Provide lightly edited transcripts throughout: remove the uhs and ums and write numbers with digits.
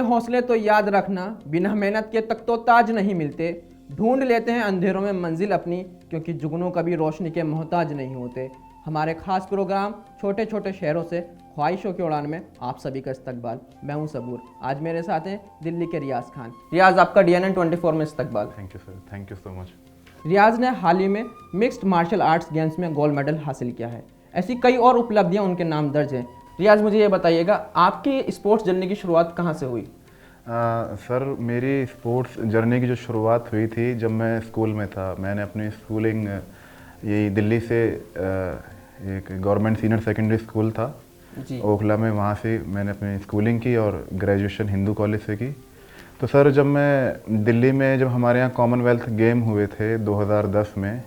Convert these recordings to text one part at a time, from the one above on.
हौसले तो याद रखना, बिना मेहनत के तक तो ताज नहीं मिलते। ढूंढ लेते हैं अंधेरों में मंजिल अपनी, क्योंकि जुगनू कभी रोशनी के मोहताज नहीं होते। हमारे खास प्रोग्राम छोटे छोटे शहरों से ख्वाहिशों की उड़ान में आप सभी का इस्तकबाल। मैं हूं सबूर। आज मेरे साथ हैं दिल्ली के रियाज खान। रियाज, आपका DNN 24 में इस्तकबाल। Thank you sir, thank you so much. Riyaz ने हाल ही में मिक्स्ड मार्शल आर्ट्स गेम्स में गोल्ड मेडल हासिल किया है। ऐसी कई और उपलब्धियां उनके नाम दर्ज हैं। रियाज, मुझे ये बताइएगा, आपकी स्पोर्ट्स जर्नी की शुरुआत कहाँ से हुई? सर, मेरी स्पोर्ट्स जर्नी की जो शुरुआत हुई थी जब मैं स्कूल में था। मैंने अपनी स्कूलिंग यही दिल्ली से एक गवर्नमेंट सीनियर सेकेंडरी स्कूल था जी। ओखला में, वहाँ से मैंने अपनी स्कूलिंग की और ग्रेजुएशन हिंदू कॉलेज से की। तो सर, जब मैं दिल्ली में, जब हमारे यहाँ कॉमनवेल्थ गेम हुए थे 2010 में,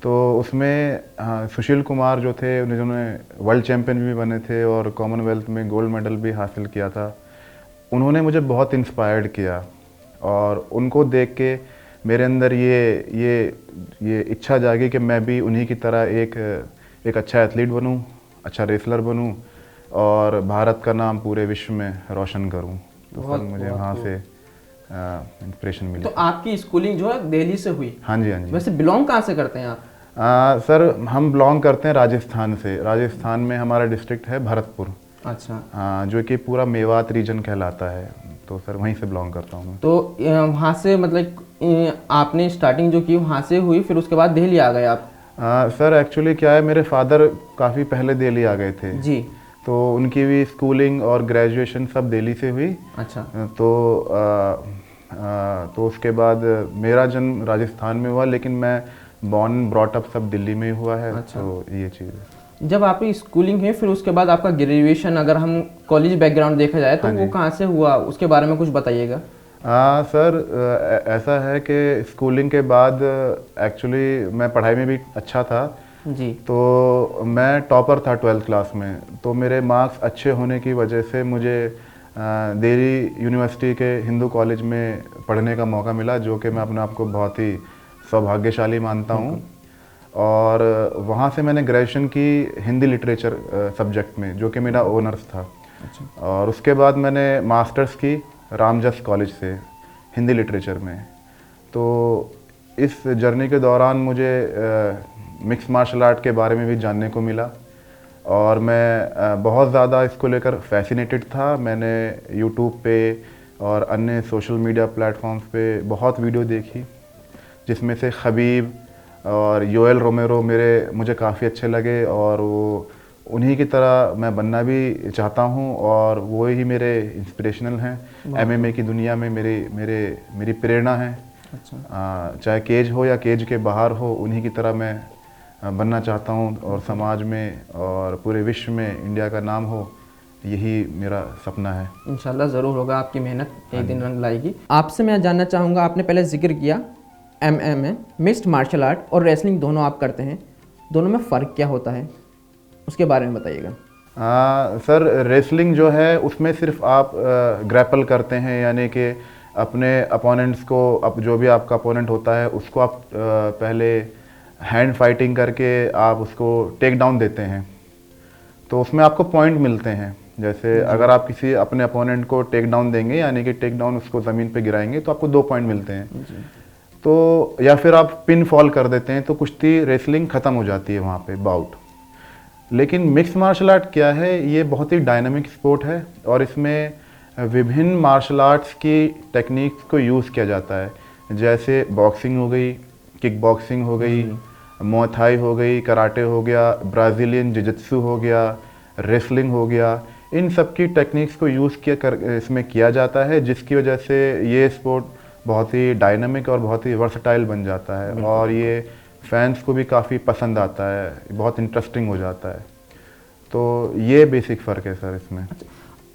तो उसमें सुशील कुमार जो थे, उन्होंने वर्ल्ड चैम्पियन भी बने थे और कॉमनवेल्थ में गोल्ड मेडल भी हासिल किया था। उन्होंने मुझे बहुत इंस्पायर्ड किया और उनको देख के मेरे अंदर ये इच्छा जागी कि मैं भी उन्हीं की तरह एक अच्छा एथलीट बनूं, अच्छा रेसलर बनूं और भारत का नाम पूरे विश्व में रोशन करूं। तो सर, मुझे वहाँ से इंस्पिरेशन मिली। तो आपकी स्कूलिंग जो है दिल्ली से हुई? हाँ जी, हाँ जी। वैसे बिलोंग कहाँ से करते हैं आप? सर, हम बिलोंग करते हैं राजस्थान से। राजस्थान में हमारा डिस्ट्रिक्ट है भरतपुर। अच्छा। हाँ, जो कि पूरा मेवात रीजन कहलाता है। तो सर, वहीं से बिलोंग करता हूँ मैं। तो वहाँ से मतलब आपने स्टार्टिंग जो की वहाँ से हुई, फिर उसके बाद दिल्ली आ गए आप? सर, एक्चुअली क्या है, मेरे फादर काफ़ी पहले दिल्ली आ गए थे जी। तो उनकी भी स्कूलिंग और ग्रेजुएशन सब दिल्ली से हुई। अच्छा। तो उसके बाद मेरा जन्म राजस्थान में हुआ, लेकिन मैं बॉर्न ब्रॉट अप सब दिल्ली में ही हुआ है। अच्छा। तो ये चीज़ है। जब आपकी स्कूलिंग हुई, फिर उसके बाद आपका ग्रेजुएशन, अगर हम कॉलेज बैकग्राउंड देखा जाए तो हाँ वो जी। कहाँ से हुआ, उसके बारे में कुछ बताइएगा। सर, ऐसा है कि स्कूलिंग के बाद एक्चुअली मैं पढ़ाई में भी अच्छा था। जी। तो मैं टॉपर था 12th क्लास में। तो मेरे मार्क्स अच्छे होने की वजह से मुझे दिल्ली यूनिवर्सिटी के हिंदू कॉलेज में पढ़ने का मौका मिला, जो कि मैं अपने आप को बहुत ही सौभाग्यशाली मानता हूँ। और वहाँ से मैंने ग्रेजुएशन की हिंदी लिटरेचर सब्जेक्ट में, जो कि मेरा ऑनर्स था। अच्छा। और उसके बाद मैंने मास्टर्स की रामजस कॉलेज से हिंदी लिटरेचर में। तो इस जर्नी के दौरान मुझे मिक्स मार्शल आर्ट के बारे में भी जानने को मिला और मैं बहुत ज़्यादा इसको लेकर फैसिनेटेड था। मैंने यूट्यूब पे और अन्य सोशल मीडिया प्लेटफॉर्म्स पे बहुत वीडियो देखी, जिसमें से खबीब और योएल रोमेरो मुझे काफ़ी अच्छे लगे और वो उन्हीं की तरह मैं बनना भी चाहता हूँ और वो ही मेरे इंस्पिरेशनल हैं। MMA की दुनिया में मेरी प्रेरणा है। अच्छा। चाहे केज हो या केज के बाहर हो, उन्हीं की तरह मैं बनना चाहता हूँ और समाज में और पूरे विश्व में इंडिया का नाम हो, यही मेरा सपना है। इंशाल्लाह ज़रूर होगा, आपकी मेहनत एक दिन रंग लाएगी। आपसे मैं जानना चाहूँगा, आपने पहले जिक्र किया MMA मिक्स्ड मार्शल आर्ट और रेसलिंग दोनों आप करते हैं, दोनों में फ़र्क क्या होता है, उसके बारे में बताइएगा। सर, रेसलिंग जो है उसमें सिर्फ आप ग्रैपल करते हैं, यानी कि अपने अपोनेंट्स को, जो भी आपका अपोनेंट होता है उसको आप पहले हैंड फाइटिंग करके आप उसको टेक डाउन देते हैं। तो उसमें आपको पॉइंट मिलते हैं। जैसे अगर आप किसी अपने अपोनेंट को टेक डाउन देंगे, यानी कि टेक डाउन उसको ज़मीन पे गिराएंगे, तो आपको 2 पॉइंट मिलते हैं। तो या फिर आप पिन फॉल कर देते हैं, तो कुश्ती रेसलिंग ख़त्म हो जाती है वहाँ पे, बाउट। लेकिन मिक्स मार्शल आर्ट क्या है, ये बहुत ही डायनामिक स्पोर्ट है और इसमें विभिन्न मार्शल आर्ट्स की टेक्निक्स को यूज़ किया जाता है। जैसे बॉक्सिंग हो गई, किक बॉक्सिंग हो गई, मुay थाई हो गई, कराटे हो गया, ब्राज़ीलियन जिजित्सु हो गया, रेसलिंग हो गया। इन सब की टेक्निक्स को यूज़ इसमें किया जाता है, जिसकी वजह से ये स्पोर्ट बहुत ही डायनामिक और बहुत ही वर्सटाइल बन जाता है और ये फैंस को भी काफ़ी पसंद आता है, बहुत इंटरेस्टिंग हो जाता है। तो ये बेसिक फ़र्क है सर इसमें।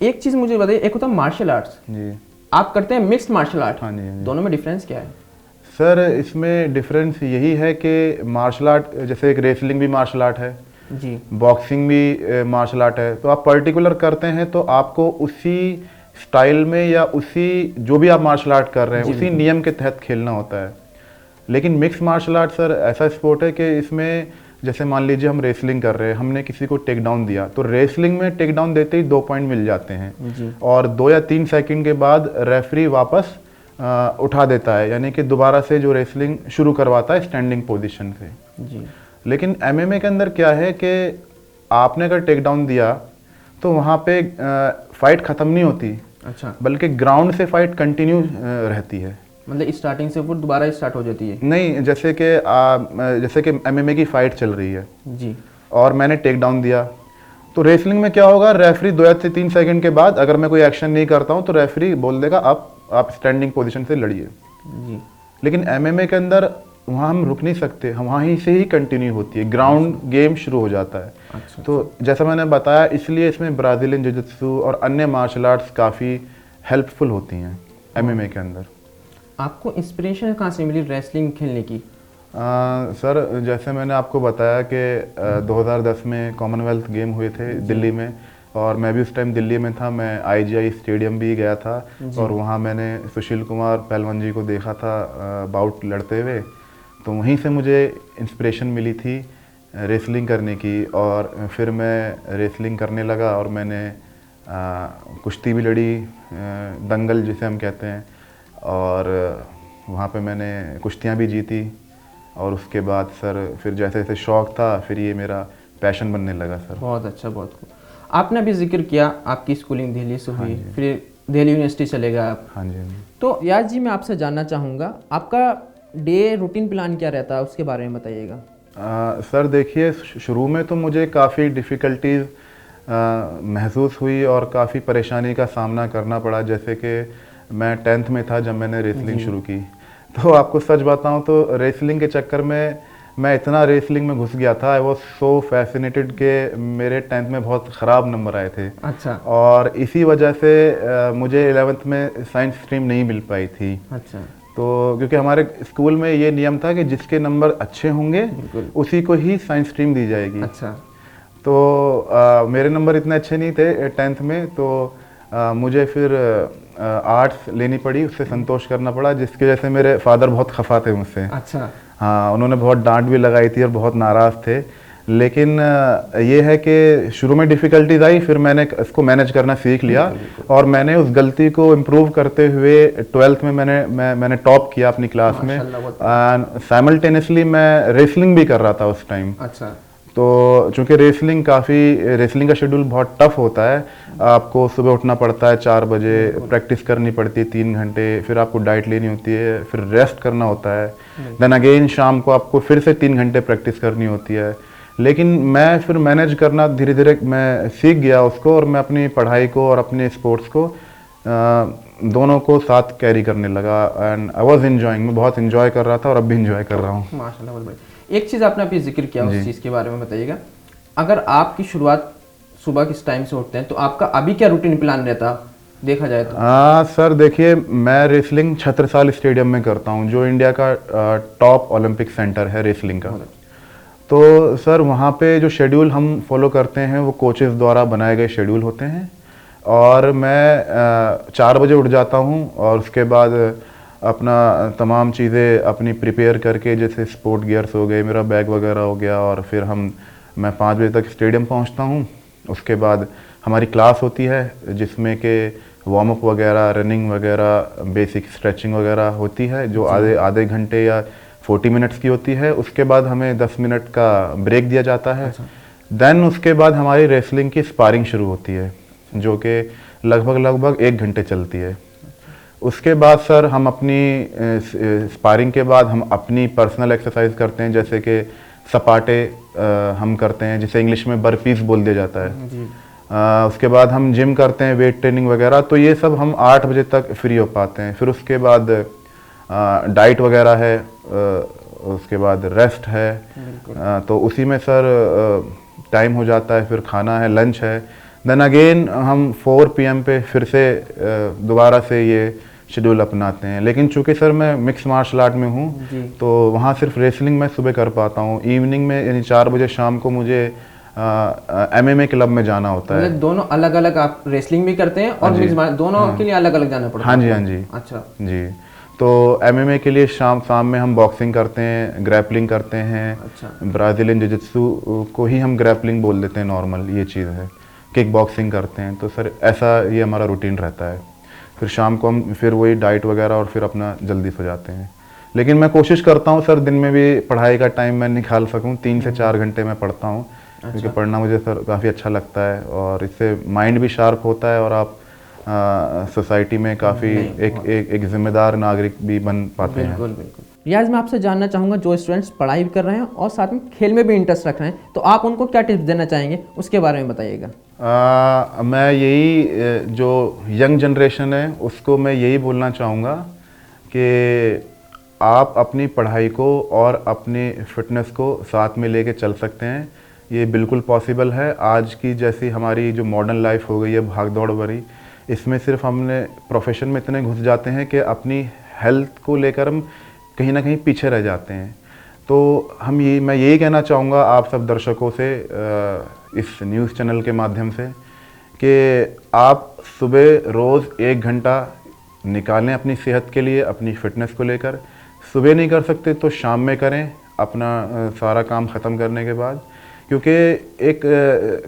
एक चीज़ मुझे बताइए, एक होता है मार्शल आर्ट्स, जी, आप करते हैं मिक्स्ड मार्शल आर्ट। हाँ जी, हाँ जी। दोनों में डिफरेंस क्या है? सर, इसमें डिफरेंस यही है कि मार्शल आर्ट, जैसे एक रेसलिंग भी मार्शल आर्ट है जी, बॉक्सिंग भी मार्शल आर्ट है, तो आप पर्टिकुलर करते हैं तो आपको उसी स्टाइल में या उसी जो भी आप मार्शल आर्ट कर रहे हैं उसी नियम के तहत खेलना होता है। लेकिन मिक्स मार्शल आर्ट सर ऐसा स्पोर्ट है कि इसमें जैसे मान लीजिए हम रेसलिंग कर रहे हैं, हमने किसी को टेक डाउन दिया, तो रेसलिंग में टेक डाउन देते ही 2 पॉइंट मिल जाते हैं जी। और 2 या 3 सेकंड के बाद रेफरी वापस उठा देता है, यानी कि दोबारा से जो रेसलिंग शुरू करवाता है स्टैंडिंग पोजीशन से। जी। लेकिन एमएमए के अंदर क्या है कि आपने अगर टेक डाउन दिया तो वहाँ पे फाइट ख़त्म नहीं होती, अच्छा, बल्कि ग्राउंड से फाइट कंटिन्यू रहती है। मतलब स्टार्टिंग से वो दोबारा स्टार्ट हो जाती है? नहीं, जैसे कि एमएमए की फाइट चल रही है जी। और मैंने टेक डाउन दिया, तो रेसलिंग में क्या होगा, रेफरी 2 या 3 सेकंड के बाद अगर मैं कोई एक्शन नहीं करता हूँ तो रेफरी बोल देगा आप स्टैंडिंग पोजीशन से लड़िए। जी। लेकिन एमएमए के अंदर वहाँ हम रुक नहीं सकते, हम वहीं से ही कंटिन्यू होती है, ग्राउंड गेम शुरू हो जाता है। अच्छा। तो जैसा मैंने बताया, इसलिए इसमें ब्राज़ीलियन जिजित्सु और अन्य मार्शल आर्ट्स काफ़ी हेल्पफुल होती हैं एमएमए के अंदर। आपको इंस्पिरेशन कहाँ से मिली रेसलिंग खेलने की? सर, जैसे मैंने आपको बताया कि 2010 में कॉमनवेल्थ गेम हुए थे दिल्ली में, और मैं भी उस टाइम दिल्ली में था। मैं आईजीआई स्टेडियम भी गया था और वहाँ मैंने सुशील कुमार पहलवान जी को देखा था बाउट लड़ते हुए, तो वहीं से मुझे इंस्पिरेशन मिली थी रेसलिंग करने की, और फिर मैं रेसलिंग करने लगा और मैंने कुश्ती भी लड़ी, दंगल जिसे हम कहते हैं, और वहाँ पे मैंने कुश्तियाँ भी जीती। और उसके बाद सर फिर जैसे जैसे शौक़ था, फिर ये मेरा पैशन बनने लगा सर। बहुत अच्छा, बहुत खूब। आपने अभी जिक्र किया आपकी स्कूलिंग दिल्ली से हुई, फिर दिल्ली यूनिवर्सिटी चले गए आप। हाँ जी, हाँ जी। तो रियाज जी, मैं आपसे जानना चाहूँगा आपका डे रूटीन प्लान क्या रहता है, उसके बारे में बताइएगा। सर देखिए, शुरू में तो मुझे काफ़ी डिफ़िकल्टीज़ महसूस हुई और काफ़ी परेशानी का सामना करना पड़ा। जैसे कि मैं 10th में था जब मैंने रेसलिंग शुरू की, तो आपको सच बताऊं तो रेसलिंग के चक्कर में मैं इतना रेसलिंग में घुस गया था, आई वॉज सो फैसिनेटेड के मेरे 10th में बहुत ख़राब नंबर आए थे। अच्छा। और इसी वजह से मुझे 11th में साइंस स्ट्रीम नहीं मिल पाई थी। अच्छा। तो क्योंकि हमारे स्कूल में ये नियम था कि जिसके नंबर अच्छे होंगे उसी को ही साइंस स्ट्रीम दी जाएगी। अच्छा। तो मेरे नंबर इतने अच्छे नहीं थे 10th में, तो मुझे फिर आर्ट्स लेनी पड़ी, उससे संतोष करना पड़ा, जिसकी वजह से मेरे फादर बहुत खफा थे मुझसे। अच्छा। हाँ, उन्होंने बहुत डांट भी लगाई थी और बहुत नाराज़ थे। लेकिन ये है कि शुरू में डिफ़िकल्टीज आई, फिर मैंने इसको मैनेज करना सीख लिया और मैंने उस गलती को इम्प्रूव करते हुए 12th में मैंने टॉप किया अपनी क्लास में। एंड साइमल्टेनियसली मैं रेसलिंग भी कर रहा था उस टाइम। अच्छा। तो चूंकि रेसलिंग का शेड्यूल बहुत टफ होता है, आपको सुबह उठना पड़ता है 4 बजे, प्रैक्टिस करनी पड़ती है 3 घंटे, फिर आपको डाइट लेनी होती है, फिर रेस्ट करना होता है, देन अगेन शाम को आपको फिर से 3 घंटे प्रैक्टिस करनी होती है। लेकिन मैं फिर मैनेज करना धीरे धीरे मैं सीख गया उसको, और मैं अपनी पढ़ाई को और अपने स्पोर्ट्स को दोनों को साथ कैरी करने लगा। एंड आई वाज एंजॉयिंग, मैं बहुत एंजॉय कर रहा था और अब भी एंजॉय कर रहा हूँ। माशाल्लाह, बहुत बढ़िया। एक चीज़ आपने अभी जिक्र किया, उस चीज़ के बारे में बताइएगा। अगर आपकी शुरुआत सुबह किस टाइम से उठते हैं, तो आपका अभी क्या रूटीन प्लान रहता देखा जाए तो? सर देखिए, मैं रेसलिंग छत्रसाल स्टेडियम में करता हूँ, जो इंडिया का टॉप ओलंपिक सेंटर है रेसलिंग का। तो सर वहाँ पे जो शेड्यूल हम फॉलो करते हैं वो कोचेस द्वारा बनाए गए शेड्यूल होते हैं, और मैं 4 बजे उठ जाता हूँ और उसके बाद अपना तमाम चीज़ें अपनी प्रिपेयर करके, जैसे स्पोर्ट गियर्स हो गए, मेरा बैग वगैरह हो गया, और फिर मैं 5 बजे तक स्टेडियम पहुँचता हूँ। उसके बाद हमारी क्लास होती है जिसमें कि वार्म अप वगैरह, रनिंग वगैरह, बेसिक स्ट्रेचिंग वगैरह होती है, जो आधे घंटे या 40 मिनट्स की होती है। उसके बाद हमें 10 मिनट का ब्रेक दिया जाता है। देन उसके बाद हमारी रेसलिंग की स्पारिंग शुरू होती है, जो कि लगभग 1 घंटे चलती है। उसके बाद सर हम अपनी स्पारिंग के बाद हम अपनी पर्सनल एक्सरसाइज करते हैं, जैसे कि सपाटे हम करते हैं, जिसे इंग्लिश में बर्पीज बोल दिया जाता है। उसके बाद हम जिम करते हैं, वेट ट्रेनिंग वगैरह। तो ये सब हम 8 बजे तक फ्री हो पाते हैं। फिर उसके बाद डाइट वगैरह है, उसके बाद रेस्ट है, तो उसी में सर टाइम हो जाता है। फिर खाना है, लंच है, देन अगेन हम 4 PM पे फिर से दोबारा से ये शेड्यूल अपनाते हैं। लेकिन चूंकि सर मैं मिक्स मार्शल आर्ट में हूँ, तो वहाँ सिर्फ रेसलिंग मैं सुबह कर पाता हूँ। इवनिंग में यानी 4 बजे शाम को मुझे MMA क्लब में जाना होता है। मतलब दोनों अलग अलग आप रेसलिंग भी करते हैं और मिक्स दोनों के लिए अलग अलग जाना पड़ता है? हाँ जी, हाँ जी। अच्छा जी, तो एमएमए के लिए शाम में हम बॉक्सिंग करते हैं, ग्रैपलिंग करते हैं। अच्छा। ब्राज़ीलियन जिजित्सु को ही हम ग्रैपलिंग बोल देते हैं, नॉर्मल ये चीज़ है। किक बॉक्सिंग करते हैं। तो सर ऐसा ये हमारा रूटीन रहता है। फिर शाम को हम फिर वही डाइट वगैरह और फिर अपना जल्दी सो जाते हैं। लेकिन मैं कोशिश करता हूँ सर दिन में भी पढ़ाई का टाइम मैं निकाल सकूँ। 3 से 4 घंटे मैं पढ़ता हूँ। क्योंकि पढ़ना मुझे सर काफ़ी अच्छा लगता है और इससे माइंड भी शार्प होता है और आप सोसाइटी में काफ़ी एक जिम्मेदार नागरिक भी बन पाते हैं। बिल्कुल बिल्कुल। रियाज, मैं आपसे जानना चाहूँगा, जो स्टूडेंट्स पढ़ाई भी कर रहे हैं और साथ में खेल में भी इंटरेस्ट रख रहे हैं, तो आप उनको क्या टिप्स देना चाहेंगे, उसके बारे में बताइएगा। मैं यही जो यंग जनरेशन है उसको मैं यही बोलना चाहूँगा कि आप अपनी पढ़ाई को और अपनी फिटनेस को साथ में लेके चल सकते हैं। ये बिल्कुल पॉसिबल है। आज की जैसी हमारी जो मॉडर्न लाइफ हो गई है, भाग दौड़ भरी, इसमें सिर्फ हमने प्रोफेशन में इतने घुस जाते हैं कि अपनी हेल्थ को लेकर हम कहीं ना कहीं पीछे रह जाते हैं। तो मैं यही कहना चाहूँगा आप सब दर्शकों से इस न्यूज़ चैनल के माध्यम से कि आप सुबह रोज़ 1 घंटा निकालें अपनी सेहत के लिए, अपनी फिटनेस को लेकर। सुबह नहीं कर सकते तो शाम में करें, अपना सारा काम ख़त्म करने के बाद। क्योंकि एक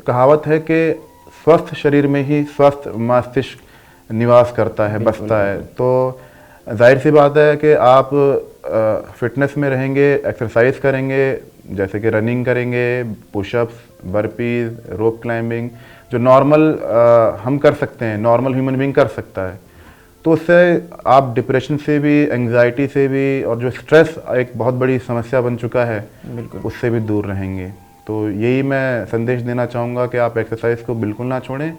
कहावत है कि स्वस्थ शरीर में ही स्वस्थ मस्तिष्क निवास करता है, बसता है। तो जाहिर सी बात है कि आप फिटनेस में रहेंगे, एक्सरसाइज करेंगे, जैसे कि रनिंग करेंगे, पुशअप्स, बर्पीज, रोप क्लाइंबिंग, जो नॉर्मल हम कर सकते हैं, नॉर्मल ह्यूमन बीइंग कर सकता है। तो उससे आप डिप्रेशन से भी, एंग्जाइटी से भी, और जो स्ट्रेस एक बहुत बड़ी समस्या बन चुका है, उससे भी दूर रहेंगे। तो यही मैं संदेश देना चाहूँगा कि आप एक्सरसाइज को बिल्कुल ना छोड़ें।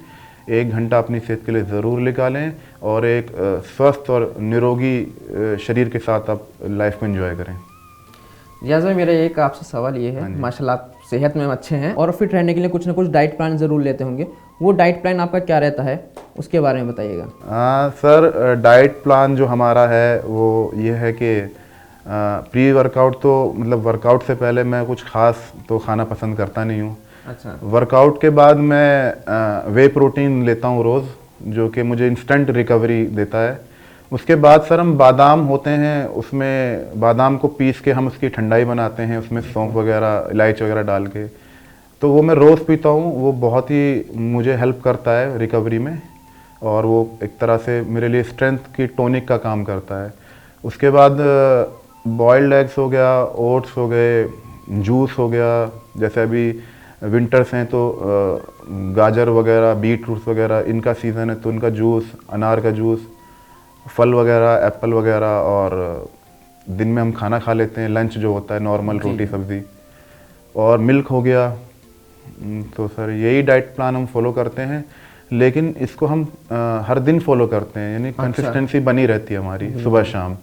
1 घंटा अपनी सेहत के लिए ज़रूर निकालें और एक स्वस्थ और निरोगी शरीर के साथ आप लाइफ को एंजॉय करें। रियाज भाई, मेरा एक आपसे सवाल ये है, माशाल्लाह आप सेहत में अच्छे हैं और फिट रहने के लिए कुछ ना कुछ डाइट प्लान ज़रूर लेते होंगे। वो डाइट प्लान आपका क्या रहता है, उसके बारे में बताइएगा। सर डाइट प्लान जो हमारा है वो ये है कि प्री वर्कआउट, तो मतलब वर्कआउट से पहले मैं कुछ ख़ास तो खाना पसंद करता नहीं हूँ। अच्छा। वर्कआउट के बाद मैं वे प्रोटीन लेता हूँ रोज़, जो कि मुझे इंस्टेंट रिकवरी देता है। उसके बाद सर हम बादाम होते हैं, उसमें बादाम को पीस के हम उसकी ठंडाई बनाते हैं, उसमें सौंफ वगैरह, इलायची वगैरह डाल के। तो वो मैं रोज़ पीता हूँ। वो बहुत ही मुझे हेल्प करता है रिकवरी में और वो एक तरह से मेरे लिए स्ट्रेंथ की टॉनिक का काम करता है। उसके बाद बॉइल्ड एग्स हो गया, ओट्स हो गए, जूस हो गया, जैसे अभी विंटर्स हैं तो गाजर वगैरह, बीट रूट्स वगैरह, इनका सीज़न है तो उनका जूस, अनार का जूस, फल वगैरह, एप्पल वगैरह। और दिन में हम खाना खा लेते हैं, लंच जो होता है नॉर्मल रोटी सब्ज़ी, और मिल्क हो गया। तो सर यही डाइट प्लान हम फॉलो करते हैं, लेकिन इसको हम हर दिन फॉलो करते हैं, यानी कंसिस्टेंसी बनी रहती है हमारी सुबह शाम,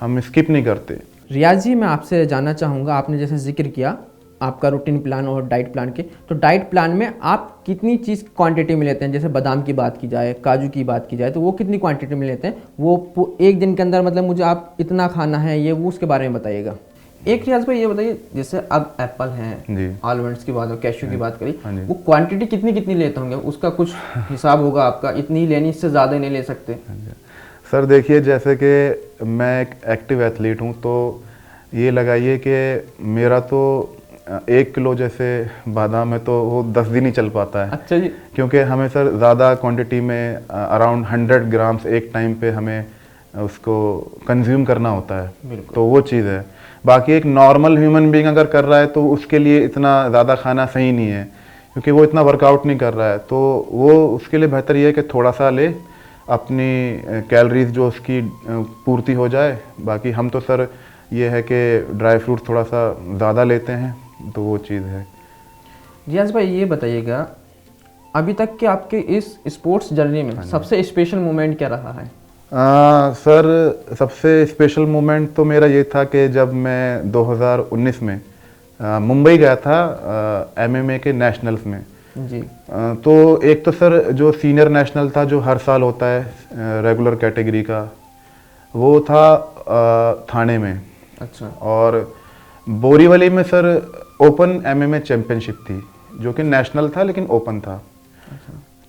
हम स्किप नहीं करते। रियाज जी, मैं आपसे जानना चाहूँगा, आपने जैसे जिक्र किया आपका रूटीन प्लान और डाइट प्लान के, तो डाइट प्लान में आप कितनी चीज़ क्वांटिटी में लेते हैं? जैसे बादाम की बात की जाए, काजू की बात की जाए, तो वो कितनी क्वांटिटी में लेते हैं? वो एक दिन के अंदर मतलब मुझे आप इतना खाना है ये वो, उसके बारे में बताइएगा। एक रियाज भाई ये बताइए, जैसे अब एप्पल हैं, आलमंड्स की बात हो, कैश्यू की बात करी, वो क्वांटिटी कितनी कितनी लेते होंगे? उसका कुछ हिसाब होगा आपका, इतनी लेनी, इससे ज़्यादा नहीं ले सकते? सर देखिए, जैसे कि मैं एक एक्टिव एथलीट हूँ, तो ये लगाइए कि मेरा तो 1 किलो जैसे बादाम है तो वो 10 दिन ही चल पाता है। अच्छा जी। क्योंकि हमें सर ज़्यादा क्वांटिटी में अराउंड 100 ग्राम्स एक टाइम पे हमें उसको कंज्यूम करना होता है। तो वो चीज़ है। बाकी एक नॉर्मल ह्यूमन बीइंग अगर कर रहा है तो उसके लिए इतना ज़्यादा खाना सही नहीं है, क्योंकि वो इतना वर्कआउट नहीं कर रहा है। तो वो उसके लिए बेहतर ये है कि थोड़ा सा ले, अपनी कैलोरीज जो उसकी पूर्ति हो जाए। बाकी हम तो सर ये है कि ड्राई फ्रूट थोड़ा सा ज़्यादा लेते हैं, तो वो चीज़ है। रियाज भाई ये बताइएगा, अभी तक के आपके इस स्पोर्ट्स जर्नी में सबसे स्पेशल मोमेंट क्या रहा है? सर सबसे स्पेशल मोमेंट तो मेरा ये था कि जब मैं 2019 में मुंबई गया था MMA के नेशनल्स में जी। तो एक तो सर जो सीनियर नेशनल था, जो हर साल होता है रेगुलर कैटेगरी का, वो था थाने में। अच्छा। और बोरीवली में सर ओपन MMA चैम्पियनशिप थी, जो कि नेशनल था लेकिन ओपन था।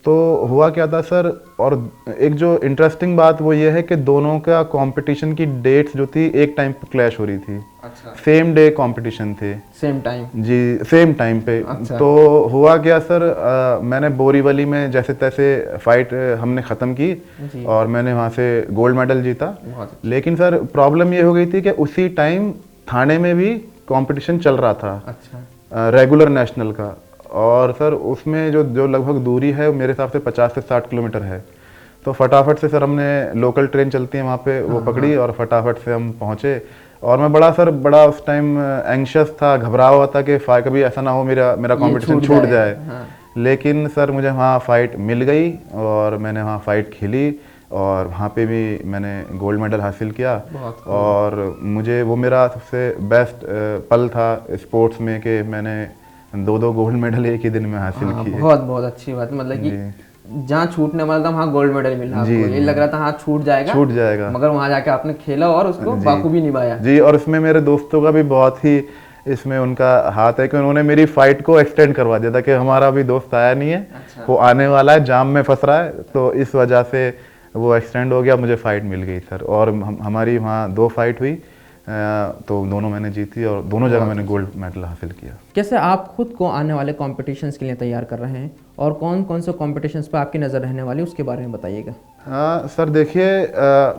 तो हुआ क्या था सर, और एक जो इंटरेस्टिंग बात वो ये है कि दोनों का कंपटीशन की डेट्स जो थी एक टाइम पे क्लैश हो रही थी। अच्छा। सेम डे कंपटीशन थे। Same time. जी, सेम टाइम पे। अच्छा। तो हुआ क्या सर, मैंने बोरीवली में जैसे तैसे फाइट हमने ख़त्म की जी। और मैंने वहाँ से गोल्ड मेडल जीता। बहुत अच्छा। लेकिन सर प्रॉब्लम ये हो गई थी कि उसी टाइम थाने में भी कंपटीशन चल रहा था, अच्छा। रेगुलर नेशनल का। और सर उसमें जो जो लगभग दूरी है मेरे हिसाब से 50 से 60 किलोमीटर है। तो फटाफट से सर हमने लोकल ट्रेन चलती है वहाँ पे वो पकड़ी और फटाफट से हम पहुँचे। और मैं बड़ा उस टाइम एंग्शियस था, घबरा हुआ था कि कभी ऐसा ना हो मेरा मेरा कंपटीशन छूट जाए। हाँ। लेकिन सर मुझे वहाँ फाइट मिल गई और मैंने वहाँ फाइट खेली और वहाँ पे भी मैंने गोल्ड मेडल हासिल किया। बहुत खूब। और मुझे वो मेरा सबसे बेस्ट पल था स्पोर्ट्स में कि मैंने 2 गोल्ड मेडल एक ही दिन में हासिल हाँ, किए। बहुत बहुत अच्छी बात है। मतलब कि जहाँ छूटने वाला था वहाँ गोल्ड मेडल मिला आपको, ये लग रहा था हाँ छूट जाएगा, मगर वहाँ जाके आपने खेला और उसको बाखूबी निभाया। जी, और इसमें मेरे दोस्तों का भी बहुत ही इसमें उनका हाथ है कि उन्होंने मेरी फाइट को एक्सटेंड करवा दिया था कि हमारा अभी दोस्त आया नहीं है। अच्छा। वो आने वाला है, जाम में फंस रहा है, तो इस वजह से वो एक्सटेंड हो गया, मुझे फाइट मिल गई सर। और हमारी वहाँ 2 फाइट हुई, तो दोनों मैंने जीती और दोनों जगह मैंने गोल्ड मेडल हासिल किया। कैसे आप खुद को आने वाले कॉम्पिटिशन्स के लिए तैयार कर रहे हैं और कौन कौन से कॉम्पिटिशन्स पर आपकी नज़र रहने वाली उसके बारे में बताइएगा। हाँ सर, देखिए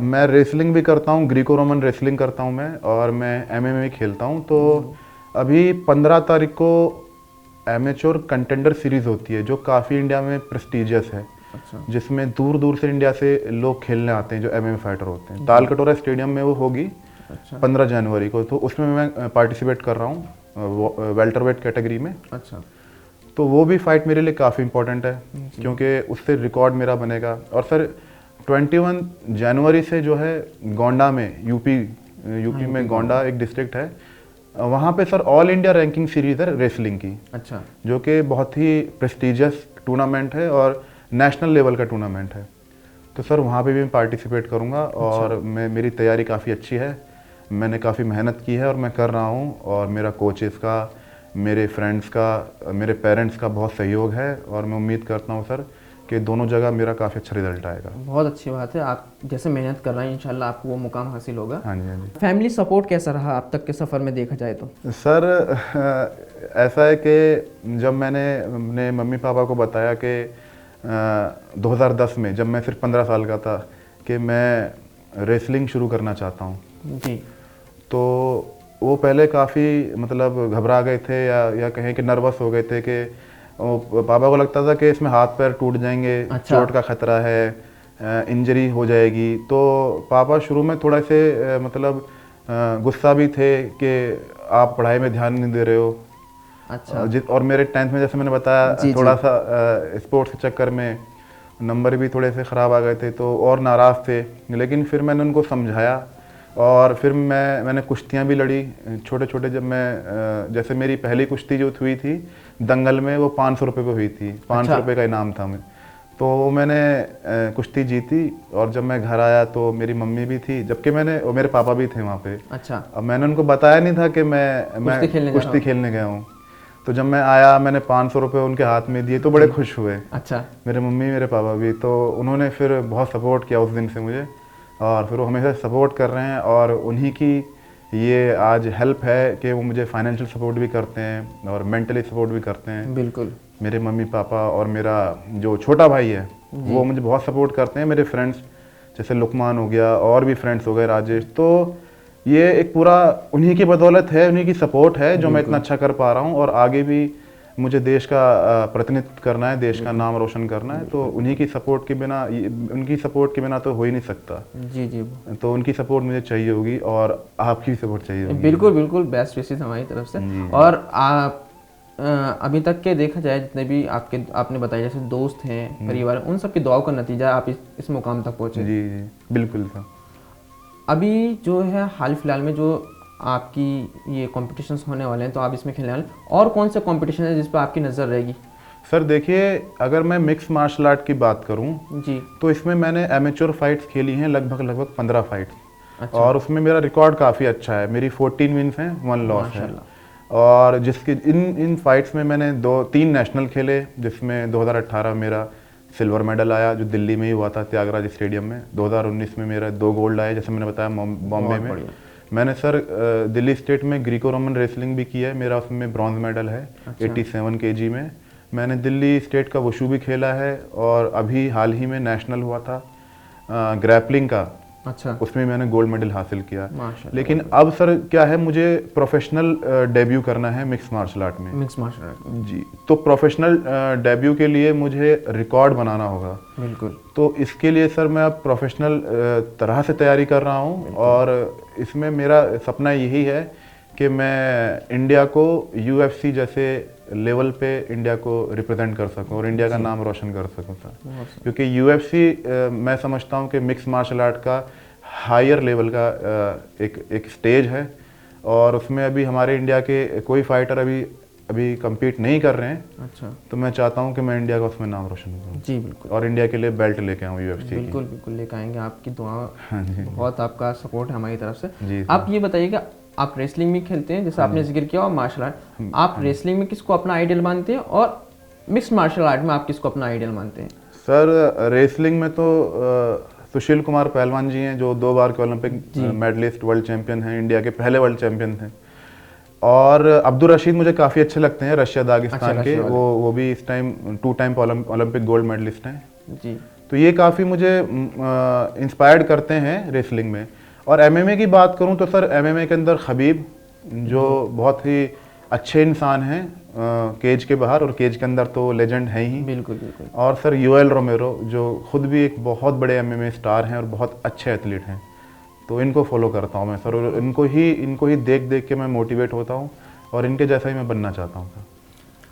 मैं रेसलिंग भी करता हूँ, ग्रीको रोमन रेसलिंग करता हूँ मैं, और मैं MMA खेलता हूँ। तो अभी 15 तारीख को एमेच्योर कंटेंडर सीरीज़ होती है जो काफ़ी इंडिया में प्रेस्टिजियस है। अच्छा। जिसमें दूर दूर से इंडिया से लोग खेलने आते हैं जो MMA फाइटर होते हैं। तालकटोरा स्टेडियम में वो होगी। अच्छा। 15 जनवरी को। तो उसमें मैं पार्टिसिपेट कर रहा हूँ वेल्टरवेट कैटेगरी में। अच्छा। तो वो भी फाइट मेरे लिए काफ़ी इंपॉर्टेंट है क्योंकि उससे रिकॉर्ड मेरा बनेगा। और सर 21 जनवरी से जो है गोंडा में यूपी में गोंडा एक डिस्ट्रिक्ट है, वहाँ पे sir all India ranking series है रेसलिंग की। अच्छा। जो कि बहुत ही प्रेस्टिजियस टूर्नामेंट है और नेशनल लेवल का टूर्नामेंट है। तो सर वहाँ पे भी मैं पार्टिसिपेट करूँगा। और मेरी तैयारी काफ़ी अच्छी है, मैंने काफ़ी मेहनत की है और मैं कर रहा हूँ। और मेरा कोचेस का, मेरे फ्रेंड्स का, मेरे पेरेंट्स का बहुत सहयोग है और मैं उम्मीद करता हूँ सर कि दोनों जगह मेरा काफ़ी अच्छा रिजल्ट आएगा। बहुत अच्छी बात है, आप जैसे मेहनत कर रहे हैं इंशाल्लाह आपको वो मुकाम हासिल होगा। हाँ जी, हाँ जी। फैमिली सपोर्ट कैसा रहा अब तक के सफ़र में देखा जाए तो? सर ऐसा है कि जब मैंने अपने मम्मी पापा को बताया कि 2010 में जब मैं सिर्फ 15 साल का था कि मैं रेसलिंग शुरू करना चाहता हूँ जी, तो वो पहले काफ़ी मतलब घबरा गए थे या कहें कि नर्वस हो गए थे कि पापा को लगता था कि इसमें हाथ पैर टूट जाएंगे। अच्छा। चोट का खतरा है, इंजरी हो जाएगी। तो पापा शुरू में थोड़ा से मतलब गुस्सा भी थे कि आप पढ़ाई में ध्यान नहीं दे रहे हो। अच्छा। और मेरे 10th में जैसे मैंने बताया थोड़ा सा स्पोर्ट्स के चक्कर में नंबर भी थोड़े से ख़राब आ गए थे तो और नाराज़ थे। लेकिन फिर मैंने उनको समझाया और फिर मैंने कुश्तियाँ भी लड़ी छोटे छोटे। जब मैं जैसे मेरी पहली कुश्ती जो हुई थी दंगल में वो 500 रुपये पे हुई थी। 500 रुपये का इनाम था मैं, तो मैंने कुश्ती जीती। और जब मैं घर आया तो मेरी मम्मी भी थी, जबकि मेरे पापा भी थे वहाँ पे। अच्छा। अब मैंने उनको बताया नहीं था कि मैं कुश्ती खेलने गया हूँ। तो जब मैं आया मैंने 500 रुपये उनके हाथ में दिए तो बड़े खुश हुए। अच्छा। मेरे मम्मी मेरे पापा भी, तो उन्होंने फिर बहुत सपोर्ट किया उस दिन से मुझे और फिर वो हमेशा सपोर्ट कर रहे हैं। और उन्हीं की ये आज हेल्प है कि वो मुझे फाइनेंशियल सपोर्ट भी करते हैं और मेंटली सपोर्ट भी करते हैं। बिल्कुल। मेरे मम्मी पापा और मेरा जो छोटा भाई है वो मुझे बहुत सपोर्ट करते हैं। मेरे फ्रेंड्स जैसे लुकमान हो गया और भी फ्रेंड्स हो गए, राजेश, तो ये एक पूरा उन्हीं की बदौलत है, उन्हीं की सपोर्ट है जो मैं इतना अच्छा कर पा रहा हूँ। और आगे भी मुझे देश का प्रतिनिधित्व करना है, देश का नाम रोशन करना है, तो उन्हीं की सपोर्ट के बिना, उनकी सपोर्ट के बिना तो हो ही नहीं सकता। जी जी। तो उनकी सपोर्ट मुझे चाहिए होगी और आपकी भी सपोर्ट चाहिए होगी। बिल्कुल बिल्कुल, बेस्ट विशेस हमारी तरफ से। और आप अभी तक के देखा जाए जितने भी आपने बताया जैसे दोस्त हैं, परिवार, उन सब की दुआओं का नतीजा आप इस मुकाम तक पहुँचे। जी जी बिल्कुल सर। अभी जो है हाल फिलहाल में जो आपकी ये कॉम्पिटिशन्स होने वाले हैं तो आप इसमें खेलने वाले, और कौन से कॉम्पिटिशन है जिस पर आपकी नज़र रहेगी? सर देखिए, अगर मैं मिक्स मार्शल आर्ट की बात करूं जी तो इसमें मैंने एमेच्योर फाइट्स खेली हैं लगभग 15 फाइट्स। अच्छा। और उसमें मेरा रिकॉर्ड काफ़ी अच्छा है, मेरी 14 विन्स हैं, 1 लॉस है। और जिसके इन फाइट्स में मैंने 3 नेशनल खेले, जिसमें 2018 मेरा सिल्वर मेडल आया जो दिल्ली में ही हुआ था त्यागराज स्टेडियम में। 2019 में मेरा 2 गोल्ड आए, जैसे मैंने बताया बॉम्बे में। मैंने सर दिल्ली स्टेट में ग्रीको रोमन रेसलिंग भी किया है, मेरा उसमें ब्रॉन्ज मेडल है। 87 kg में। मैंने दिल्ली स्टेट का वुशु भी खेला है, और अभी हाल ही में नेशनल हुआ था ग्रैपलिंग का, अच्छा, उसमें मैंने गोल्ड मेडल हासिल किया। माशाल्लाह। लेकिन अब सर क्या है, मुझे प्रोफेशनल डेब्यू करना है मिक्स मार्शल आर्ट में। मिक्स मार्शल आर्ट, जी, तो प्रोफेशनल डेब्यू के लिए मुझे रिकॉर्ड बनाना होगा। बिल्कुल। तो इसके लिए सर मैं अब प्रोफेशनल तरह से तैयारी कर रहा हूँ, और इसमें मेरा सपना यही है कि मैं इंडिया को UFC जैसे लेवल पे इंडिया को रिप्रेजेंट कर सकूं और इंडिया का नाम रोशन कर सकूं सर। क्योंकि UFC मैं समझता हूं कि मिक्स मार्शल आर्ट का हायर लेवल का एक स्टेज है, और उसमें अभी हमारे इंडिया के कोई फाइटर अभी compete नहीं कर रहे हैं। अच्छा, तो मैं चाहता हूं कि मैं इंडिया का उसमें नाम रोशन करूं जी बिल्कुल, और इंडिया के लिए बेल्ट लेके आऊं UFC की। बिल्कुल बिल्कुल लेकर आएंगे। आपकी दुआ, हाँ जी, बहुत आपका सपोर्ट है हमारी तरफ से। जी आप ये बताइएगा, आप रेसलिंग में खेलते हैं जैसे आपने जिक्र किया, और मार्शल आर्ट, आप रेसलिंग में किसको अपना आइडियल मानते हैं, और मिक्स मार्शल आर्ट में आप किसको अपना आइडियल मानते हैं? सर रेसलिंग में तो सुशील कुमार पहलवान जी हैं, जो 2 बार के ओलंपिक मेडलिस्ट, वर्ल्ड चैंपियन हैं, इंडिया के पहले वर्ल्ड चैंपियन हैं। और अब्दुल रशीद मुझे काफ़ी अच्छे लगते हैं, रशिया दागिस्तान के। वो भी इस time 2 time Olympic gold medalist हैं जी। तो ये काफ़ी मुझे इंस्पायर्ड करते हैं रेसलिंग में। और MMA की बात करूं तो सर MMA के अंदर खबीब, जो बहुत ही अच्छे इंसान हैं केज के बाहर, और केज के अंदर तो लेजेंड है ही। बिल्कुल बिल्कुल। और सर योएल रोमेरो, जो खुद भी एक बहुत बड़े MMA स्टार हैं और बहुत अच्छे एथलीट हैं। तो इनको फॉलो करता हूँ मैं सर, और इनको ही देख देख के मैं मोटिवेट होता हूँ, और इनके जैसा ही मैं बनना चाहता हूँ सर।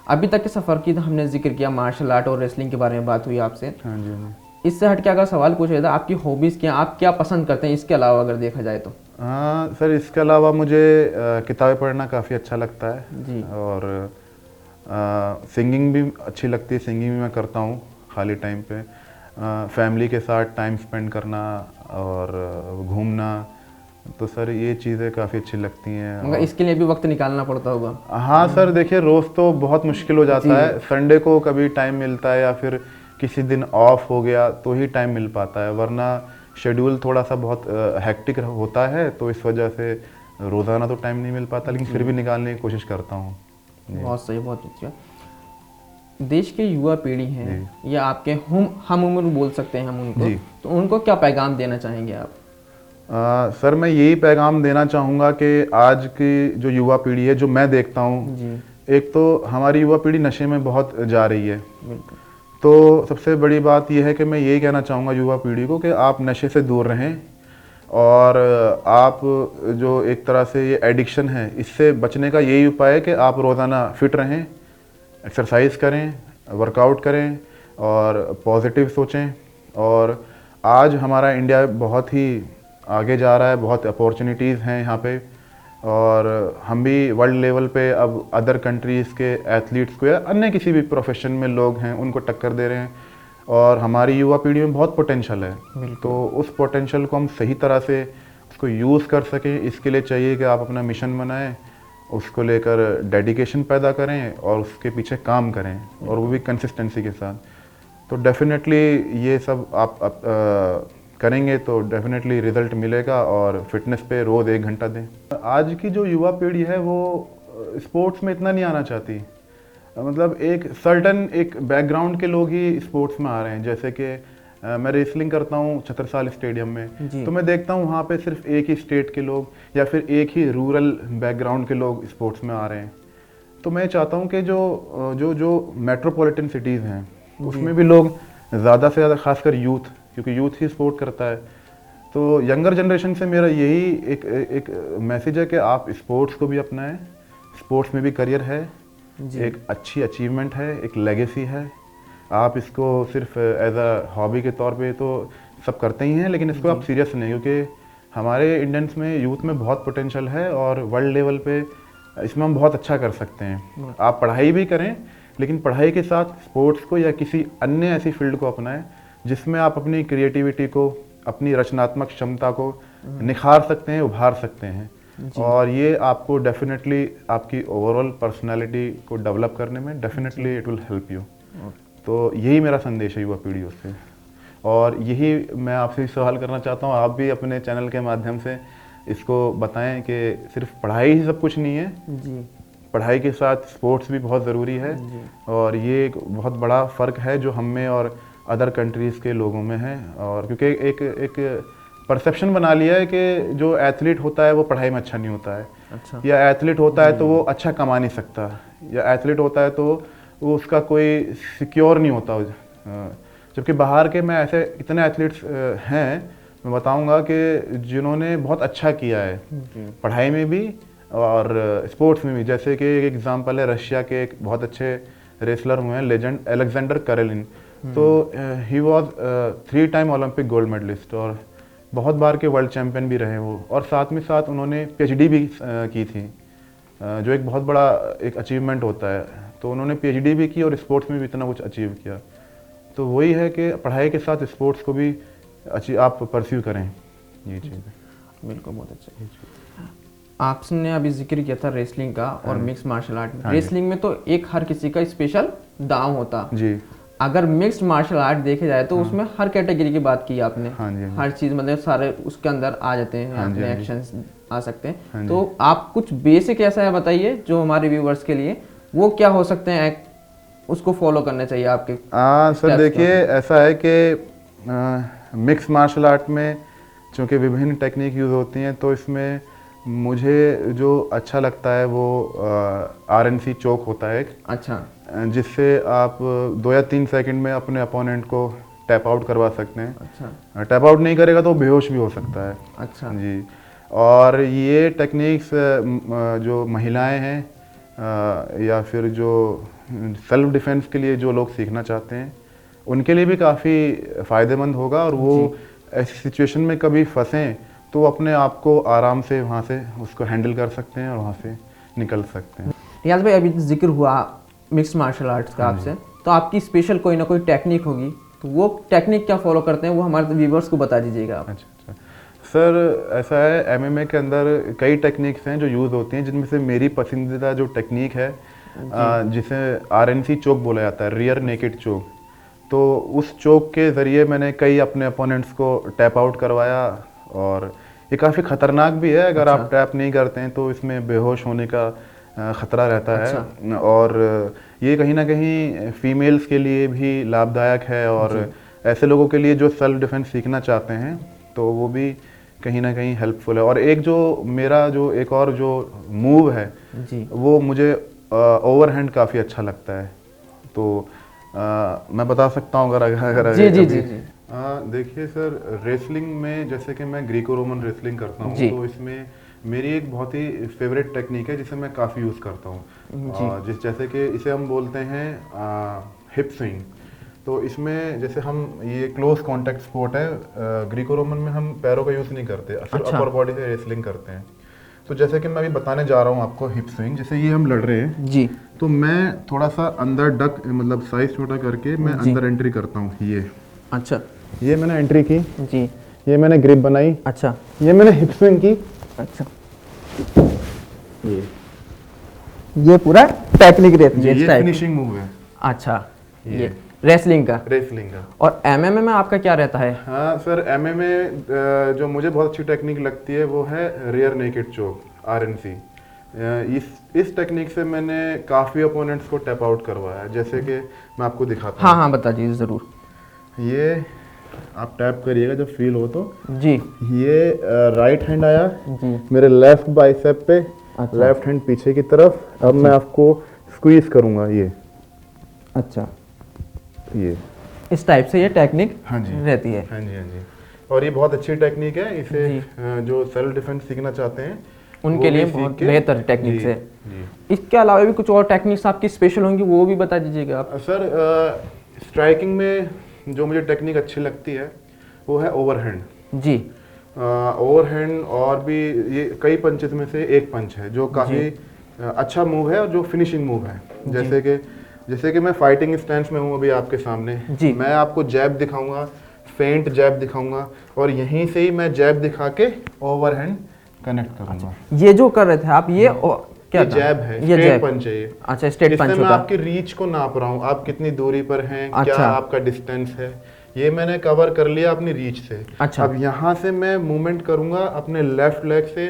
अभी तक के सफ़र की हमने जिक्र किया, मार्शल आर्ट और रेसलिंग के बारे में बात हुई आपसे। हाँ जी, हाँ। इससे हट के अगर सवाल पूछा जाए, आपकी हॉबीज़ क्या, आप क्या पसंद करते हैं इसके अलावा अगर देखा जाए तो? हाँ सर, इसके अलावा मुझे किताबें पढ़ना काफ़ी अच्छा लगता है जी। और सिंगिंग भी अच्छी लगती है, सिंगिंग भी मैं करता हूँ खाली टाइम पे। फैमिली के साथ टाइम स्पेंड करना और घूमना, तो सर ये चीज़ें काफ़ी अच्छी लगती हैं। मगर इसके लिए भी वक्त निकालना पड़ता होगा? हाँ सर, देखिए रोज़ तो बहुत मुश्किल हो जाता है, संडे को कभी टाइम मिलता है, या फिर किसी दिन ऑफ हो गया तो ही टाइम मिल पाता है, वरना शेड्यूल थोड़ा सा बहुत हेक्टिक होता है, तो इस वजह से रोज़ाना तो टाइम नहीं मिल पाता, लेकिन फिर भी निकालने की कोशिश करता हूँ। बहुत सही, बहुत अच्छा। देश के युवा पीढ़ी हैं, या आपके हम उम्र बोल सकते हैं हम उनको, तो उनको क्या पैगाम देना चाहेंगे आप? सर मैं यही पैगाम देना चाहूँगा कि आज की जो युवा पीढ़ी है, जो मैं देखता हूँ, एक तो हमारी युवा पीढ़ी नशे में बहुत जा रही है। बिल्कुल। तो सबसे बड़ी बात यह है कि मैं यही कहना चाहूँगा युवा पीढ़ी को कि आप नशे से दूर रहें, और आप जो एक तरह से ये एडिक्शन है, इससे बचने का यही उपाय है कि आप रोज़ाना फिट रहें, एक्सरसाइज करें, वर्कआउट करें और पॉजिटिव सोचें। और आज हमारा इंडिया बहुत ही आगे जा रहा है, बहुत अपॉर्चुनिटीज़ हैं यहाँ पे, और हम भी वर्ल्ड लेवल पे अब अदर कंट्रीज़ के एथलीट्स को या अन्य किसी भी प्रोफेशन में लोग हैं उनको टक्कर दे रहे हैं, और हमारी युवा पीढ़ी में बहुत पोटेंशियल है। तो उस पोटेंशियल को हम सही तरह से उसको यूज़ कर सकें, इसके लिए चाहिए कि आप अपना मिशन बनाएं, उसको लेकर डेडिकेशन पैदा करें और उसके पीछे काम करें, और वो भी कंसिस्टेंसी के साथ। तो डेफिनेटली ये सब आप करेंगे तो डेफिनेटली रिजल्ट मिलेगा, और फिटनेस पे रोज़ 1 घंटा दें। आज की जो युवा पीढ़ी है वो स्पोर्ट्स में इतना नहीं आना चाहती, मतलब एक सर्टन एक बैकग्राउंड के लोग ही स्पोर्ट्स में आ रहे हैं। जैसे कि मैं रेसलिंग करता हूँ छत्रसाल स्टेडियम में, तो मैं देखता हूँ वहाँ पे सिर्फ एक ही स्टेट के लोग या फिर एक ही रूरल बैकग्राउंड के लोग स्पोर्ट्स में आ रहे हैं। तो मैं चाहता हूँ कि जो मेट्रोपॉलिटन सिटीज़ हैं उसमें भी लोग ज़्यादा से ज़्यादा, खासकर यूथ, क्योंकि यूथ ही स्पोर्ट करता है, तो यंगर जनरेशन से मेरा यही एक मैसेज है कि आप स्पोर्ट्स को भी अपनाएं। स्पोर्ट्स में भी करियर है, एक अच्छी अचीवमेंट है, एक लेगेसी है। आप इसको सिर्फ एज अ हॉबी के तौर पे तो सब करते ही हैं, लेकिन इसको आप सीरियस लें, क्योंकि हमारे इंडियंस में यूथ में बहुत पोटेंशियल है, और वर्ल्ड लेवल पे इसमें हम बहुत अच्छा कर सकते हैं। आप पढ़ाई भी करें, लेकिन पढ़ाई के साथ स्पोर्ट्स को या किसी अन्य ऐसी फील्ड को अपनाएं जिसमें आप अपनी क्रिएटिविटी को, अपनी रचनात्मक क्षमता को निखार सकते हैं, उभार सकते हैं, और ये आपको डेफिनेटली आपकी ओवरऑल पर्सनालिटी को डेवलप करने में definitely it will help you. तो यही मेरा संदेश है युवा पीढ़ियों से, और यही मैं आपसे सवाल करना चाहता हूँ, आप भी अपने चैनल के माध्यम से इसको बताएं कि सिर्फ पढ़ाई ही सब कुछ नहीं है जी, पढ़ाई के साथ स्पोर्ट्स भी बहुत ज़रूरी है। और ये एक बहुत बड़ा फ़र्क है जो हम में और अदर कंट्रीज़ के लोगों में है। और क्योंकि एक परसेप्शन बना लिया है कि जो एथलीट होता है वो पढ़ाई में अच्छा नहीं होता है, अच्छा, या एथलीट होता है तो वो अच्छा कमा नहीं सकता, या एथलीट होता है तो वो उसका कोई सिक्योर नहीं होता। जबकि बाहर के मैं ऐसे इतने एथलीट्स हैं, मैं बताऊंगा कि जिन्होंने बहुत अच्छा किया है पढ़ाई में भी और स्पोर्ट्स में भी। जैसे कि एक एग्जांपल है रशिया के एक बहुत अच्छे रेसलर हुए हैं, लेजेंड अलेक्जेंडर करेलिन। तो he was 3 time Olympic gold medalist और बहुत बार के वर्ल्ड चैंपियन भी रहे वो, और साथ में साथ उन्होंने पीएचडी भी की थी, जो एक बहुत बड़ा एक अचीवमेंट होता है। तो उन्होंने पीएचडी भी की और स्पोर्ट्स में भी इतना कुछ अचीव किया। तो वही है कि पढ़ाई के साथ स्पोर्ट्स को भी आप परस्यू करें, ये चीज़ है। बिल्कुल, बहुत अच्छा। आपने अभी जिक्र किया था रेसलिंग का और मिक्स मार्शल आर्ट में। रेसलिंग में तो एक हर किसी का स्पेशल दांव होता जी। अगर मिक्स्ड मार्शल आर्ट देखे जाए तो उसमें हर कैटेगरी की बात की आपने। हाँ जी, हर चीज मतलब सारे उसके अंदर आ जाते हैं, हाँ जी, अपने हाँ जी। एक्शंस आ सकते हैं। हाँ तो आप कुछ बेसिक ऐसा है बताइए जो हमारे व्यूवर्स के लिए वो क्या हो सकते हैं, उसको फॉलो करना चाहिए आपके। सर steps देखिए, क्या? ऐसा है कि मिक्स मार्शल आर्ट में चूँकि विभिन्न टेक्निक यूज़ होती हैं, तो इसमें मुझे जो अच्छा लगता है वो RNC चोक होता है एक, अच्छा, जिससे आप 2 या 3 सेकंड में अपने अपोनेंट को टैप आउट करवा सकते हैं। अच्छा, टैप आउट नहीं करेगा तो बेहोश भी हो सकता है। अच्छा, जी। और ये टेक्निक्स जो महिलाएं हैं या फिर जो सेल्फ डिफेंस के लिए जो लोग सीखना चाहते हैं उनके लिए भी काफ़ी फ़ायदेमंद होगा, और वो ऐसी सिचुएशन में कभी फंसें तो अपने आप को आराम से वहाँ से उसको हैंडल कर सकते हैं और वहाँ से निकल सकते हैं। रियाज भाई, अभी जिक्र हुआ मिक्स मार्शल आर्ट्स का आपसे, तो आपकी स्पेशल कोई ना कोई टेक्निक होगी, तो वो टेक्निक क्या फॉलो करते हैं वो हमारे व्यूवर्स को बता दीजिएगा आप। अच्छा सर, ऐसा है MMA के अंदर कई टेक्निक्स हैं जो यूज़ होती हैं, जिनमें से मेरी पसंदीदा जो टेक्निक है जिसे RNC चोक बोला जाता है, रियर नेकेड चोक। तो उस चोक के ज़रिए मैंने कई अपने अपोनेंट्स को टैप आउट करवाया, और ये काफ़ी ख़तरनाक भी है। अगर आप टैप नहीं करते हैं तो इसमें बेहोश होने का ख़तरा रहता है, और ये कहीं ना कहीं फीमेल्स के लिए भी लाभदायक है, और ऐसे लोगों के लिए जो सेल्फ डिफेंस सीखना चाहते हैं तो वो भी कहीं ना कहीं हेल्पफुल है। और एक जो मेरा जो एक और जो मूव है जी, वो मुझे ओवरहैंड काफ़ी अच्छा लगता है। तो मैं बता सकता हूँ अगर जी, जी, जी, जी। देखिए सर, रेसलिंग में जैसे कि मैं ग्रीको रोमन रेसलिंग करता हूँ, तो इसमें मेरी एक बहुत ही फेवरेट टेक्निक है जिसे मैं काफ़ी यूज़ करता हूँ। जैसे कि इसे हम बोलते हैं हिप स्विंग। तो इसमें जैसे हम ये क्लोज कांटेक्ट स्पोर्ट है, ग्रीको रोमन में हम पैरों का यूज़ नहीं करते, सिर्फ अपर बॉडी से रेसलिंग करते हैं। तो जैसे कि मैं अभी बताने जा रहा हूँ आपको हिप स्विंग, जैसे ये हम लड़ रहे हैं जी, तो मैं थोड़ा सा अंदर डक, मतलब साइज छोटा करके मैं अंदर एंट्री करता हूँ। ये अच्छा, ये मैंने एंट्री की, जी, ये मैंने ग्रिप बनाई, अच्छा, ये मैंने हिप स्विंग की, अच्छा, ये पूरा टेक्निक रहती है इस ये टाइप की। फिनिशिंग मूव है। अच्छा, ये रेसलिंग का। रेसलिंग का। और MMA में आपका क्या रहता है? हाँ सर, MMA जो मुझे बहुत अच्छी टेक्निक लगती है वो है रियर नेकेड चोक, RNC। इस टेक्निक से मैंने काफ़ी अपोनेंट्स को टैप आउट करवाया है। जैसे कि मैं आपको दिखाता हूँ। हाँ हाँ, बता दीजिए ज़रूर। ये आप टैप करिएगा जब फील हो तो। जी, ये राइट हैंड आया जी, मेरे लेफ्ट बाइसेप पे, अच्छा, लेफ्ट हैंड पीछे की तरफ। अब मैं आपको स्क्वीज करूंगा, ये अच्छा, ये इस टाइप से ये टेक्निक हाँ जी रहती है। हाँ जी हाँ जी। और ये बहुत अच्छी टेक्निक है, इसे जो सेल्फ डिफेंस सीखना चाहते हैं उनके लिए बहुत बेहतर टेक्निक है। जी। इसके अलावा भी कुछ और टेक्निक्स आपकी स्पेशल होंगी, वो भी बता दीजिएगा आप। सर, स्ट्राइकिंग में जो मुझे टेक्निक अच्छी लगती है वो है ओवरहैंड। जी, ओवरहैंड, और भी ये कई पंचेस में से एक पंच है जो काफ़ी अच्छा मूव है और जो फिनिशिंग मूव है। जैसे कि मैं फाइटिंग स्टैंस में हूँ अभी आपके सामने, मैं आपको जैब दिखाऊंगा, फेंट जैब दिखाऊंगा, और यहीं से ही मैं जैब दिखा के ओवरहैंड कनेक्ट करूंगा। ये जो कर रहे थे आप, ये क्या ये था? जैब है, ये स्ट्रेट जैब। पंच है ये। अच्छा, स्ट्रेट इससे पंच मैं होता है। आपकी रीच को नाप रहा हूँ, आप कितनी दूरी पर हैं, क्या अच्छा। आपका डिस्टेंस है, ये मैंने कवर कर लिया अपनी रीच से। अच्छा। अब यहाँ से मैं मूवमेंट करूँगा अपने लेफ्ट लेग से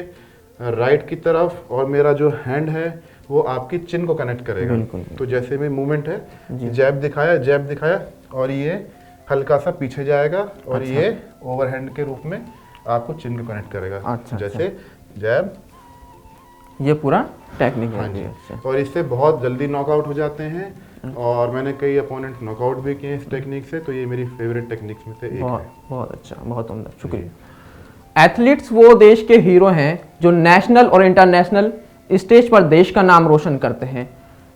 राइट की तरफ, और मेरा जो हैंड है वो आपकी चिन को कनेक्ट करेगा। बिल्कुल। तो जैसे में मूवमेंट है, जी। जैब दिखाया और ये हल्का सा पीछे जाएगा और अच्छा। ये ओवरहैंड के रूप में आपको चिन को कनेक्ट करेगा। अच्छा, जैसे जैब, ये पूरा टेक्निक हाँ है। जी। अच्छा। और इससे बहुत जल्दी नॉकआउट हो जाते हैं, और मैंने कई अपोनेंट नॉकआउट भी किए हैं इस टेक्निक से, तो ये मेरी फेवरेट टेक्निक्स में से एक बहुत है। बहुत अच्छा, बहुत उम्दा, शुक्रिया। एथलीट्स वो देश के हीरो हैं जो नेशनल और इंटरनेशनल स्टेज पर देश का नाम रोशन करते हैं।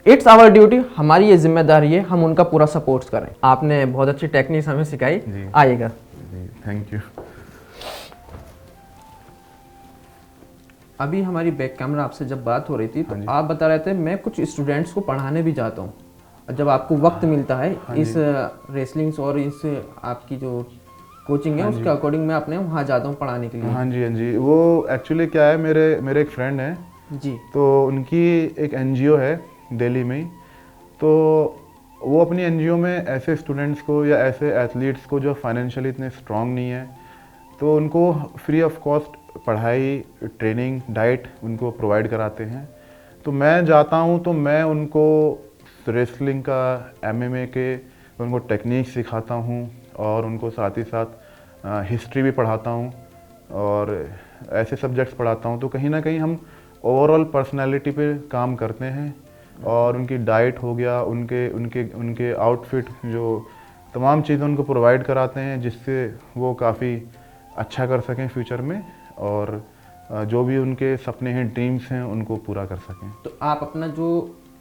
इट्स आवर ड्यूटी, हमारी ये जिम्मेदारी है, हम उनका पूरा सपोर्ट करें। आपने बहुत अच्छी टेक्निक्स हमें सिखाई। जी। आइएगा। जी, थैंक यू। अभी हमारी बैक कैमरा आपसे जब बात हो रही थी तो हाँ जी। आप बता रहे थे मैं कुछ स्टूडेंट्स को पढ़ाने भी जाता हूँ। जब आपको वक्त मिलता है इस रेसलिंग्स और इस आपकी जो कोचिंग है उसके अकॉर्डिंग मैं अपने वहाँ जाता हूँ पढ़ाने के लिए। हाँ जी, वो एक्चुअली क्या है, मेरे एक फ्रेंड हैं जी। तो उनकी एक एनजीओ है दिल्ली में ही, तो वो अपनी एनजीओ में ऐसे स्टूडेंट्स को या ऐसे एथलीट्स को जो फाइनेंशियली इतने स्ट्रांग नहीं है, तो उनको फ्री ऑफ कॉस्ट पढ़ाई, ट्रेनिंग, डाइट उनको प्रोवाइड कराते हैं। तो मैं जाता हूँ तो मैं उनको रेसलिंग का, एमएमए के उनको टेक्निक सिखाता हूँ, और उनको साथ ही साथ हिस्ट्री भी पढ़ाता हूँ और ऐसे सब्जेक्ट्स पढ़ाता हूँ। तो कहीं ना कहीं हम ओवरऑल पर्सनालिटी पे काम करते हैं, और उनकी डाइट हो गया, उनके उनके उनके आउटफिट, जो तमाम चीज़ें उनको प्रोवाइड कराते हैं जिससे वो काफ़ी अच्छा कर सकें फ्यूचर में, और जो भी उनके सपने हैं, ड्रीम्स हैं, उनको पूरा कर सकें। तो आप अपना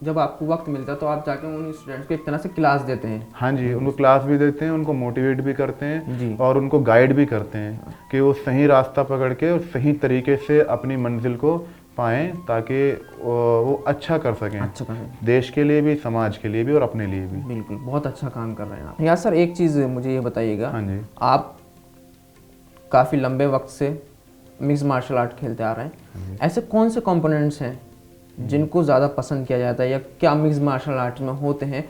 जब आपको वक्त मिलता है तो आप जाके उन स्टूडेंट्स को एक तरह से क्लास देते हैं? हाँ जी, उनको क्लास भी देते हैं, उनको मोटिवेट भी करते जी। हैं, और उनको गाइड भी करते हैं कि वो सही रास्ता पकड़ के और सही तरीके से अपनी मंजिल को पाएं, ताकि वो अच्छा कर सकें, अच्छा करें, देश के लिए भी, समाज के लिए भी और अपने लिए भी। बिल्कुल, बहुत अच्छा काम कर रहे हैं आप। यार सर, एक चीज़ मुझे ये बताइएगा। हाँ जी। आप काफ़ी लंबे वक्त से मिक्स मार्शल आर्ट खेलते आ रहे हैं, ऐसे कौन से कंपोनेंट्स हैं जिनको ज़्यादा पसंद किया जाता है, या क्या मिक्स मार्शल आर्ट में होते हैं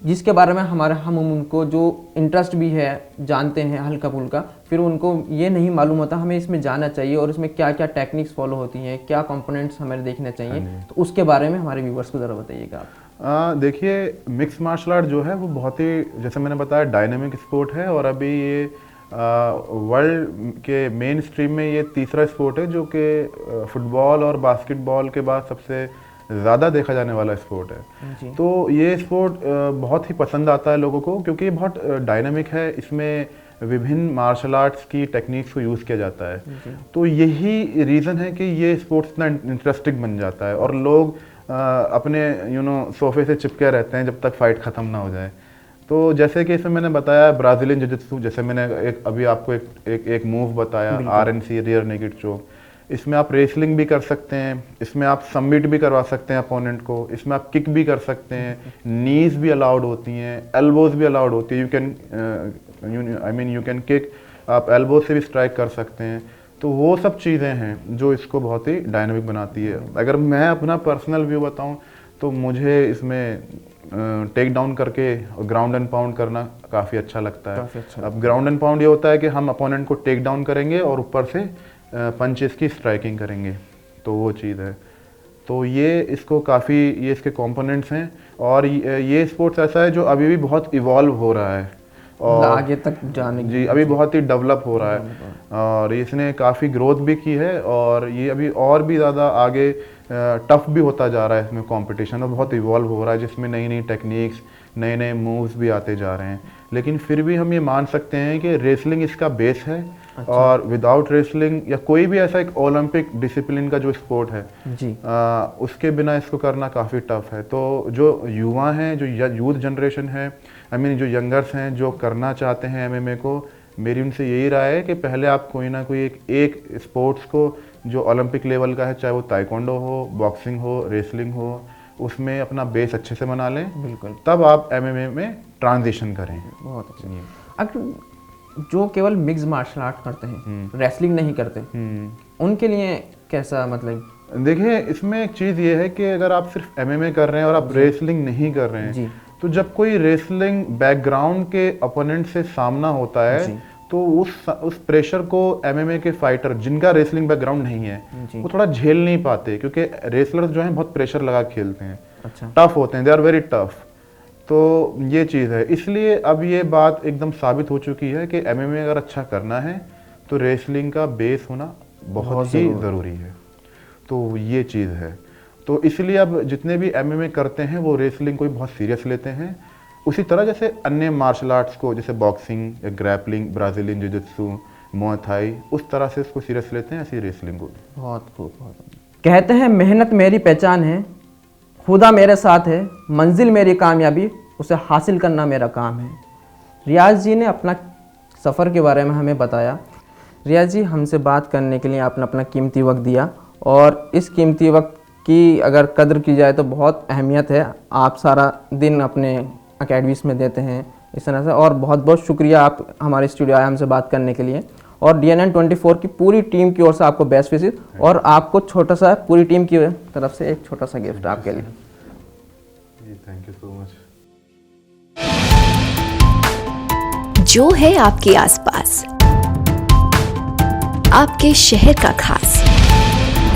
जिसके बारे में हम उनको जो इंटरेस्ट भी है जानते हैं हल्का फुल्का, फिर उनको ये नहीं मालूम होता हमें इसमें जाना चाहिए और इसमें क्या क्या टेक्निक्स फॉलो होती हैं, क्या कंपोनेंट्स हमें देखने चाहिए, तो उसके बारे में हमारे व्यूवर्स को ज़रा बताइएगा आप। देखिए, मिक्स मार्शल आर्ट जो है वो बहुत ही, जैसे मैंने बताया, डायनेमिक स्पोर्ट है, और अभी ये वर्ल्ड के मेन स्ट्रीम में ये तीसरा स्पोर्ट है जो कि फुटबॉल और बास्केटबॉल के बाद सबसे ज़्यादा देखा जाने वाला स्पोर्ट है। तो ये स्पोर्ट बहुत ही पसंद आता है लोगों को, क्योंकि ये बहुत डायनामिक है, इसमें विभिन्न मार्शल आर्ट्स की टेक्निक्स को यूज़ किया जाता है। तो यही रीज़न है कि ये स्पोर्ट्स इतना इंटरेस्टिंग बन जाता है, और लोग अपने सोफे से चिपके रहते हैं जब तक फाइट ख़त्म ना हो जाए। तो जैसे कि इसमें मैंने बताया ब्राज़ीलियन जिजित्सु, जैसे मैंने अभी आपको एक मूव बताया, RNC, रियर नेकेड चोक, इसमें आप रेसलिंग भी कर सकते हैं, इसमें आप सबमिट भी करवा सकते हैं अपोनेंट को, इसमें आप किक भी कर सकते हैं, नीज भी अलाउड होती हैं, एल्बोज भी अलाउड होती है, यू कैन किक, आप एल्बो से भी स्ट्राइक कर सकते हैं। तो वो सब चीज़ें हैं जो इसको बहुत ही डायनामिक बनाती है। अगर मैं अपना पर्सनल व्यू बताऊं तो मुझे इसमें टेक डाउन करके ग्राउंड एंड पाउंड करना काफ़ी अच्छा लगता है। अच्छा। अब ग्राउंड एंड पाउंड ये होता है कि हम अपोनेंट को टेक डाउन करेंगे और ऊपर से पंचेस की स्ट्राइकिंग करेंगे, तो वो चीज़ है। तो ये इसके कंपोनेंट्स हैं, और ये स्पोर्ट्स ऐसा है जो अभी भी बहुत इवॉल्व हो रहा है और आगे तक जाने जी अभी बहुत ही डेवलप हो रहा है, और इसने काफ़ी ग्रोथ भी की है, और ये अभी और भी ज़्यादा आगे टफ भी होता जा रहा है। इसमें कंपटीशन और बहुत इवॉल्व हो रहा है, जिसमें नई नई टेक्निक्स, नए नए मूव्स भी आते जा रहे हैं। लेकिन फिर भी हम ये मान सकते हैं कि रेसलिंग इसका बेस है। अच्छा। और विदाउट रेसलिंग या कोई भी ऐसा एक ओलंपिक डिसिप्लिन का जो स्पोर्ट है जी उसके बिना इसको करना काफ़ी टफ है। तो जो युवा हैं, जो यूथ जनरेशन है, जो यंगर्स हैं जो करना चाहते हैं एमएमए को, मेरी उनसे यही राय है कि पहले आप कोई ना कोई एक स्पोर्ट्स को जो ओलंपिक लेवल का है, चाहे वो ताइक्वांडो हो, बॉक्सिंग हो, रेसलिंग हो, उसमें अपना बेस अच्छे से बना लें, बिल्कुल, तब आप एमएमए में ट्रांजिशन करें। बहुत अच्छा। अगर जो केवल मिक्स मार्शल आर्ट करते हैं, रेसलिंग नहीं करते, उनके लिए कैसा, मतलब देखिए इसमें एक चीज़ ये है कि अगर आप सिर्फ एमएमए कर रहे हैं और आप रेसलिंग नहीं कर रहे जी। हैं, तो जब कोई रेसलिंग बैकग्राउंड के अपोनेंट से सामना होता है जी। तो उस प्रेशर को एमएमए के फाइटर जिनका रेसलिंग बैकग्राउंड नहीं है जी। वो थोड़ा झेल नहीं पाते, क्योंकि रेसलर्स जो हैं बहुत प्रेशर लगा के खेलते हैं, अच्छा। टफ होते हैं, दे आर वेरी टफ। तो ये चीज़ है, इसलिए अब ये बात एकदम साबित हो चुकी है कि एमएमए अगर अच्छा करना है तो रेसलिंग का बेस होना बहुत ही ज़रूरी है। तो ये चीज़ है, तो इसलिए अब जितने भी एमएमए करते हैं वो रेसलिंग को भी बहुत सीरियस लेते हैं, उसी तरह जैसे अन्य मार्शल आर्ट्स को, जैसे बॉक्सिंग या ग्रैपलिंग, ब्राज़ीलियन जिजित्सु, मुay थाई, उस तरह से इसको सीरियस लेते हैं, ऐसी रेसलिंग को। बहुत खूब, बहुत। कहते हैं मेहनत मेरी पहचान है, खुदा मेरे साथ है, मंजिल मेरी कामयाबी, उसे हासिल करना मेरा काम है। रियाज जी ने अपना सफ़र के बारे में हमें बताया। रियाज जी, हमसे बात करने के लिए आपने अपना कीमती वक्त दिया, और इस कीमती वक्त की अगर कदर की जाए तो बहुत अहमियत है। आप सारा दिन अपने अकेडमीज़ में देते हैं इस तरह से, और बहुत बहुत शुक्रिया आप हमारे स्टूडियो आए हमसे बात करने के लिए। और DNN 24 की पूरी टीम की ओर से आपको बेस्ट विशेस, और आपको छोटा सा पूरी टीम की तरफ से एक छोटा सा गिफ्ट आपके लिए। Thank you so much. जो है आपके आसपास, आपके शहर का खास,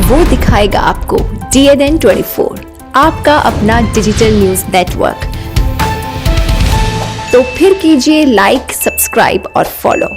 वो दिखाएगा आपको DNN 24, आपका अपना डिजिटल न्यूज नेटवर्क। तो फिर कीजिए लाइक, सब्सक्राइब और फॉलो।